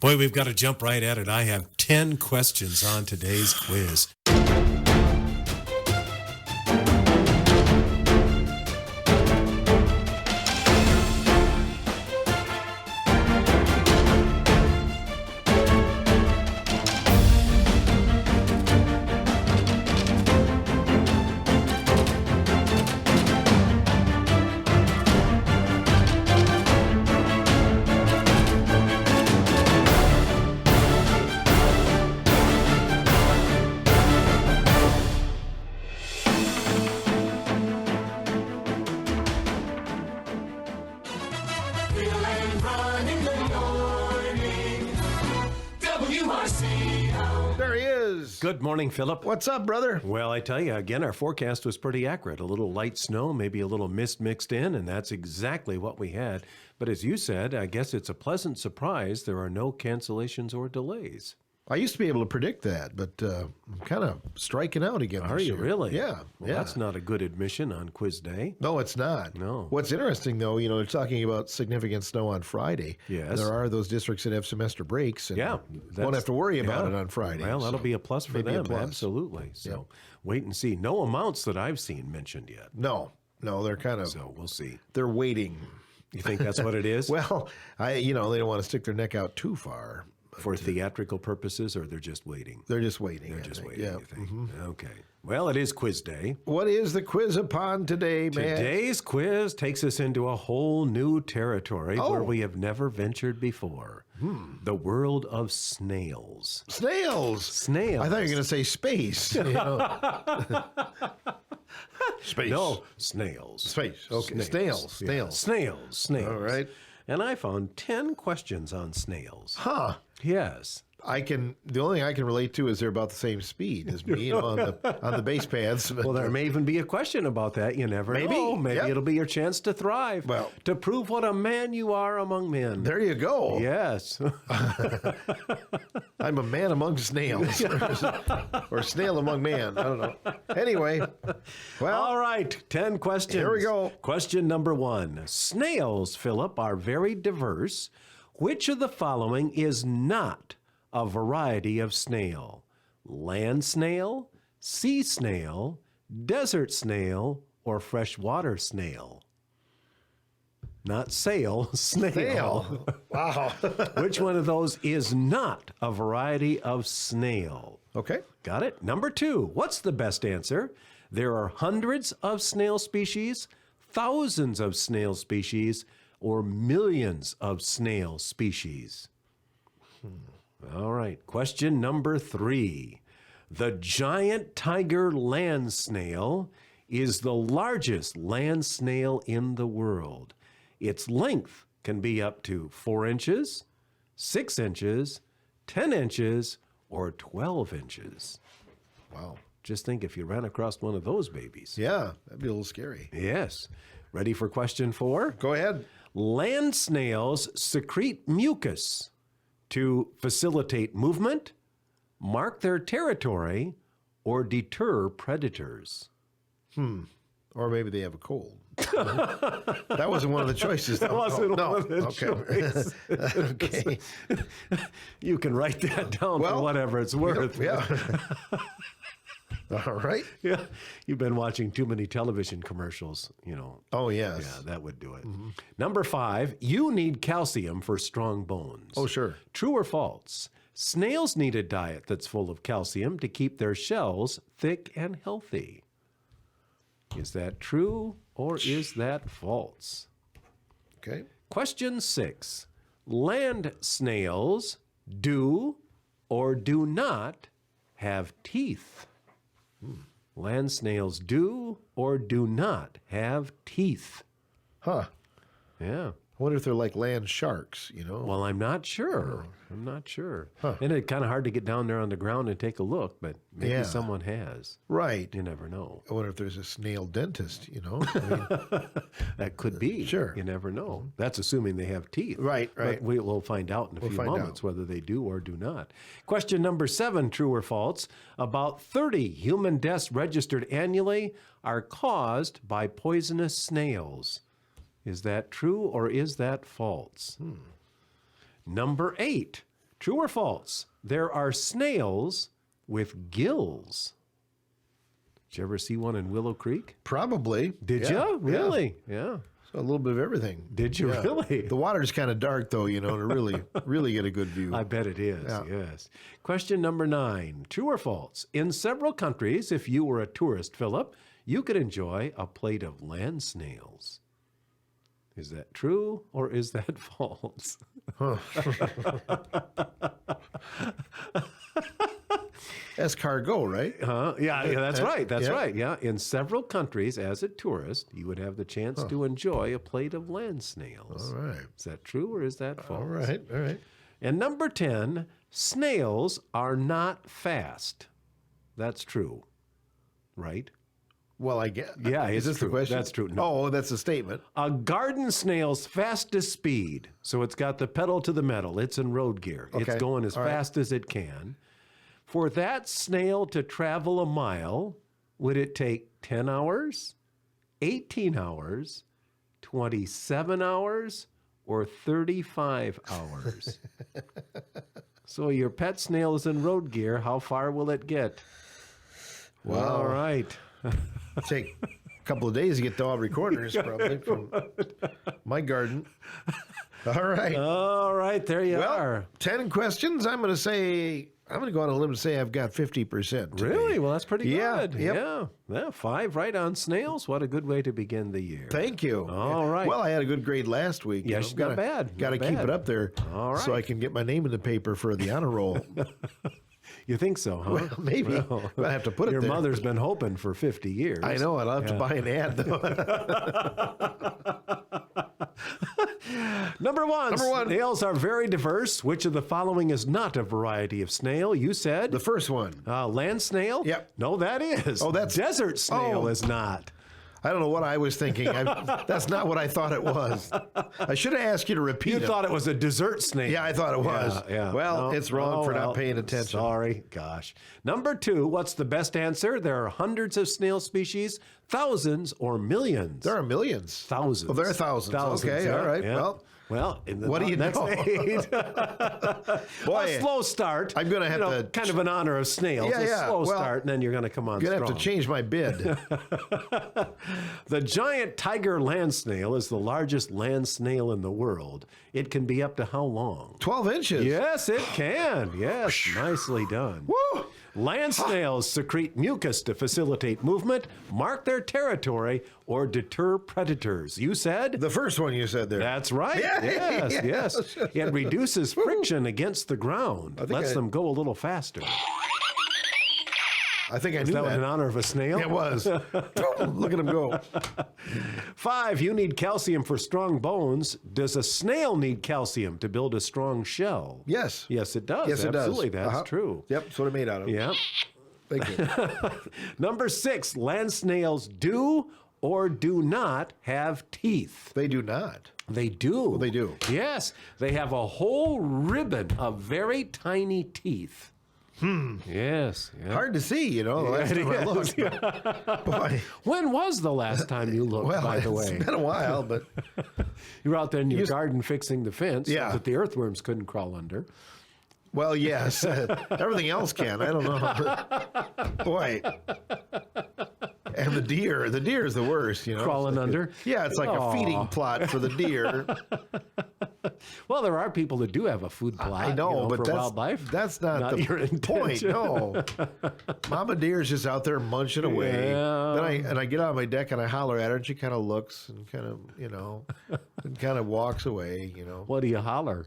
Boy, we've got to jump right at it. I have 10 questions on today's quiz. WRCO. There he is. Good morning, Philip. What's up, brother? Well, I tell you, again, our forecast was pretty accurate. A little light snow, maybe a little mist mixed in, and that's exactly what we had. But as you said, I guess it's a pleasant surprise. There are no cancellations or delays. I used to be able to predict that, but I'm kind of striking out again. Are this you year. really? Yeah. Well, that's not a good admission on quiz day. No, it's not. No. What's interesting, though, they're talking about significant snow on Friday. Yes. There are those districts that have semester breaks and won't have to worry about it on Friday. Well, that'll be a plus for them. plus. Absolutely. So wait and see. No amounts that I've seen mentioned yet. No, they're kind of. So we'll see. They're waiting. You think that's what it is? Well, they don't want to stick their neck out too far. For theatrical purposes, or they're just waiting? They're just waiting. They're just waiting, Yeah. you think? Okay. Well, it is quiz day. What is the quiz upon today, man? Today's quiz takes us into a whole new territory where we have never ventured before. The world of snails. Snails. Snails. I thought you were going to say space. Space. No, snails. Space. Okay. Snails. Yeah. Snails. All right. And I found 10 questions on snails. Huh. Yes. The only thing I can relate to is they're about the same speed as me on the base paths. Well, there may even be a question about that. You never know. Maybe it'll be your chance to thrive. Well, to prove what a man you are among men. There you go. Yes. I'm a man among snails. Or snail among man. I don't know. Anyway. Well. All right. 10 questions. Here we go. Question number 1. Snails, Philip, are very diverse. Which of the following is not a variety of snail? Land snail, sea snail, desert snail, or freshwater snail? Not sail, snail. Wow. Which one of those is not a variety of snail? Okay. Got it? Number 2. What's the best answer? There are hundreds of snail species, thousands of snail species, or millions of snail species. All right. Question number 3. The giant tiger land snail is the largest land snail in the world. Its length can be up to 4 inches, 6 inches, 10 inches, or 12 inches. Wow. Just think if you ran across one of those babies. Yeah, that'd be a little scary. Yes. Ready for question 4? Go ahead. Land snails secrete mucus to facilitate movement, mark their territory, or deter predators. Or maybe they have a cold. That wasn't one of the choices. That wasn't one of the choices. Okay. You can write that down for whatever it's worth. Yeah. All right. Yeah. You've been watching too many television commercials, Oh, yes. Yeah, that would do it. Number 5, you need calcium for strong bones. Oh, sure. True or false? Snails need a diet that's full of calcium to keep their shells thick and healthy. Is that true or is that false? Okay. Question 6. Land snails do or do not have teeth. Land snails do or do not have teeth. Huh. Yeah. I wonder if they're like land sharks, Well, I'm not sure. I'm not sure. And it's kind of hard to get down there on the ground and take a look, but maybe someone has. Right. You never know. I wonder if there's a snail dentist, That could be. Sure. You never know. That's assuming they have teeth. Right. But we'll find out in a few moments whether they do or do not. Question number 7, true or false. About 30 human deaths registered annually are caused by poisonous snails. Is that true or is that false? Number 8, True or false? There are snails with gills. Did you ever see one in Willow Creek? Probably. Did you? Really? Yeah. So a little bit of everything. Did you really? The water's kind of dark, though, to really get a good view. I bet it is, yes. Question number 9. True or false? In several countries, if you were a tourist, Philip, you could enjoy a plate of land snails. Is that true or is that false? Escargot, right? Yeah, that's right. That's right. Yeah. In several countries, as a tourist, you would have the chance to enjoy a plate of land snails. All right. Is that true or is that false? All right. And number 10, snails are not fast. That's true, right? Well, I guess. Yeah, Is it's this the true. question? That's true. No. Oh, that's a statement. A garden snail's fastest speed, so it's got the pedal to the metal. It's in road gear. It's Okay. going as All right. fast as it can. For that snail to travel a mile, would it take 10 hours, 18 hours, 27 hours, or 35 hours? So your pet snail is in road gear. How far will it get? Wow. All right. It'll take a couple of days to get to all recorders, probably, from my garden. All right. All right, there you are. 10 questions. I'm going to go on a limb and say I've got 50%. today. Really? Well, that's pretty Yeah, good. yep. Yeah, 5 right on snails. What a good way to begin the year. Thank you. All right. Well, I had a good grade last week. Yes, not bad, Got to not keep bad. it up there All so right. I can get my name in the paper for the honor roll. You think so, huh? Well, maybe. I have to put it Your there. mother's been hoping for 50 years. I know it. I'll have to buy an ad, though. Number one. Number 1. Snails are very diverse. Which of the following is not a variety of snail? You said The first one. land snail? Yep. No, that is. Oh, that's- desert snail Oh. is not. I don't know what I was thinking. That's not what I thought it was. I should have asked you to repeat You it. thought it was a dessert snail. Yeah, I thought it was. Yeah. Well, No. it's wrong Oh, for well. not paying attention. Sorry, gosh. Number 2, what's the best answer? There are hundreds of snail species, thousands or millions. There are millions. Thousands. Well, there are thousands. Okay, yeah, all right. yeah. Well, in the What do you next know? eight, Boy, a slow start. I'm gonna have to- kind of in honor of snails. Yeah, a yeah. slow Well, start, and then you're going to come on I'm going to strong. have to change my bid. The giant tiger land snail is the largest land snail in the world. It can be up to how long? 12 inches. Yes, it can. Yes, nicely done. Woo! Land snails secrete mucus to facilitate movement, mark their territory, or deter predators. You said? The first one you said there. That's right. Yeah, Yes, yeah. yes. It reduces friction against the ground, think lets I- them go a little faster. I think I Is knew that in that. honor of a snail? It was. Look at him go. 5, you need calcium for strong bones. Does a snail need calcium to build a strong shell? Yes. Yes, it does. Yes, it does. Absolutely, that's Uh-huh. true. Yep, that's what I'm made out of. Yep. Thank you. Number 6, land snails do or do not have teeth. They do not. They do. they do. Yes, they have a whole ribbon of very tiny teeth. Yes. Yeah. Hard to see, the last it time I is. looked. Boy, When was the last time you looked, well, by the it's way? been a while, but You were out there in your garden fixing the fence Yeah. so that the earthworms couldn't crawl under. well, yes. Everything else can. I don't know. Boy. And the deer is the worst, Crawling under? Yeah, it's like Aw. a feeding plot for the deer. Well, there are people that do have a food plot I know, but for that's wildlife. That's not your the point. intention. No, Mama Deer's just out there munching away. Yeah. Then I get on my deck and I holler at her, and she kind of looks and kind of and kind of walks away. What do you holler?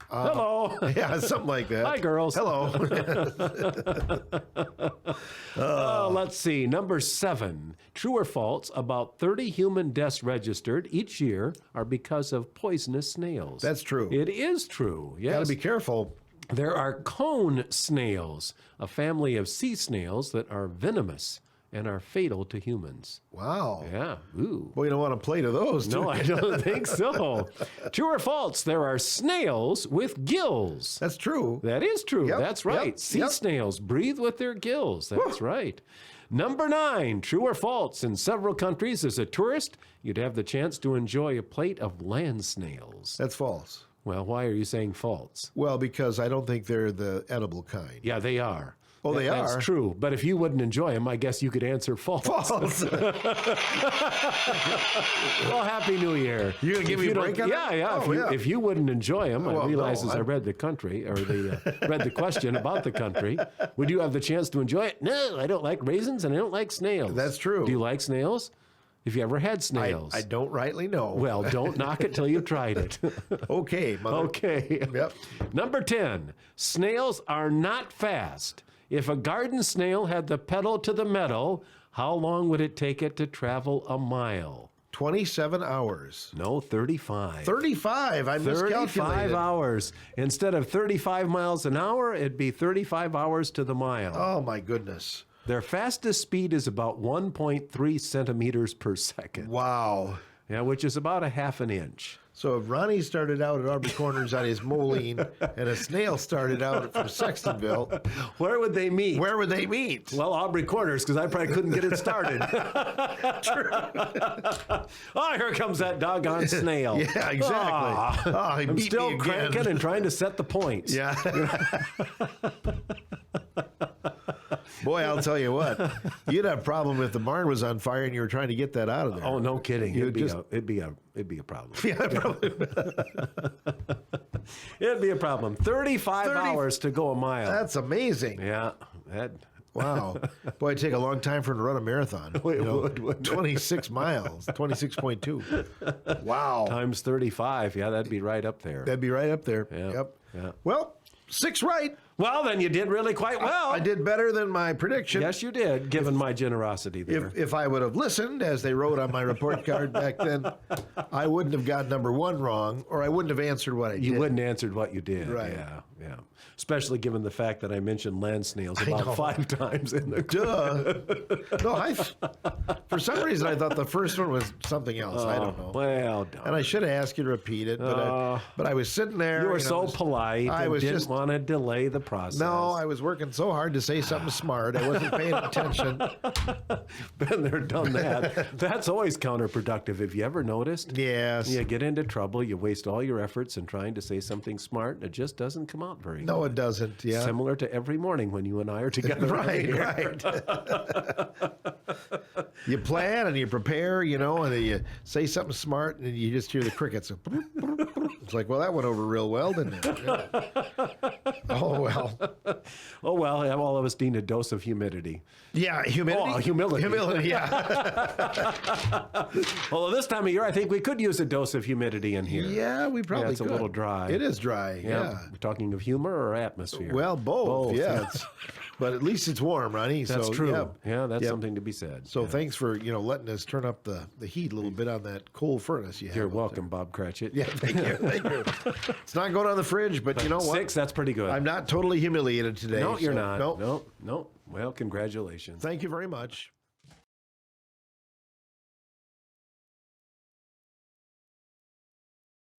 Hello. Yeah, something like that. Hi, girls. Hello. Let's see. Number 7. True or false, about 30 human deaths registered each year are because of poisonous snails. That's true. It is true. Yes. Got to be careful. There are cone snails, a family of sea snails that are venomous and are fatal to humans. Wow. Yeah. Ooh. Well, you don't want a plate of those. No, do I you? don't think so. True or false, there are snails with gills. That's true. That is true. Yep, That's right. yep, Sea yep. snails breathe with their gills. That's right. Number 9, true or false, in several countries, as a tourist, you'd have the chance to enjoy a plate of land snails. That's false. Well, why are you saying false? Well, because I don't think they're the edible kind. Yeah, they are. Oh, they are? That's true. But if you wouldn't enjoy them, I guess you could answer false. False. Well, Happy New Year. You gonna give me a break on that? Yeah. Oh, If you wouldn't enjoy them, Well, I realize no, as I read the country, or read the question about the country, would you have the chance to enjoy it? No, I don't like raisins and I don't like snails. That's true. Do you like snails? Have you ever had snails? I don't rightly know. Well, don't knock it till you've tried it. Okay, mother. Okay. Yep. Number 10, snails are not fast. If a garden snail had the pedal to the meadow, how long would it take it to travel a mile? 27 hours. No, 35. 35. I 35 miscalculated. hours. Instead of 35 miles an hour, it'd be 35 hours to the mile. Oh, my goodness. Their fastest speed is about 1.3 centimeters per second. Wow. Yeah, which is about a half an inch. So if Ronnie started out at Aubrey Corners on his Moline and a snail started out from Sextonville, Where would they meet? where would they meet? Well, Aubrey Corners, because I probably couldn't get it started. Oh, here comes that doggone snail. Yeah, exactly. Ah, He I'm beat still me again. cranking and trying to set the points. Yeah. Boy, I'll tell you what. You'd have a problem if the barn was on fire and you were trying to get that out of there. Oh, no kidding. You It'd be a problem. Yeah, probably. It'd be a problem. 35 hours to go a mile. That's amazing. Yeah. Wow. Boy, it'd take a long time for him to run a marathon. It would, wouldn't it? 26 miles, 26.2. Wow. Times 35. Yeah, that'd be right up there. That'd be right up there. Yeah, Yep. yeah. Well, 6 right. Well, then you did really quite well. I did better than my prediction. Yes, you did, given my generosity there. If I would have listened, as they wrote on my report card back then, I wouldn't have got number 1 wrong, or I wouldn't have answered what I did. You wouldn't have answered what you did. Right. Yeah. Especially given the fact that I mentioned land snails about 5 times in the Duh. No, for some reason I thought the first one was something else. I don't know. Well done. And I should have asked you to repeat it, but I was sitting there. You were and I so was- polite I and was didn't just want to delay the process. No, I was working so hard to say something smart. I wasn't paying attention. Been there, done that. That's always counterproductive. Have you ever noticed? Yes. You get into trouble, you waste all your efforts in trying to say something smart, and it just doesn't come out very No, good. it doesn't. Yeah. Similar to every morning when you and I are together. Right, here. right. You plan and you prepare, and then you say something smart and you just hear the crickets. It's like, well, that went over real well, didn't it? Yeah. Oh, well. Oh, well, all of us need a dose of humidity. Yeah, humidity. Oh, humility. Humility, yeah. Although this time of year, I think we could use a dose of humidity in here. Yeah, we probably it's could. a little dry. It is dry, yeah. We're talking of humor or atmosphere? Well, both. Yeah. yeah. But at least it's warm, Ronnie. That's so, true. Yeah, that's Yep. something to be said. So thanks for letting us turn up the heat a little bit on that coal furnace you have. You're up welcome, Bob Cratchit. there. Yeah, thank you. Thank you. It's not going on the fridge, but you know what? 6, that's pretty good. I'm not totally humiliated today. No, you're so, not. No. No. Well, congratulations. Thank you very much.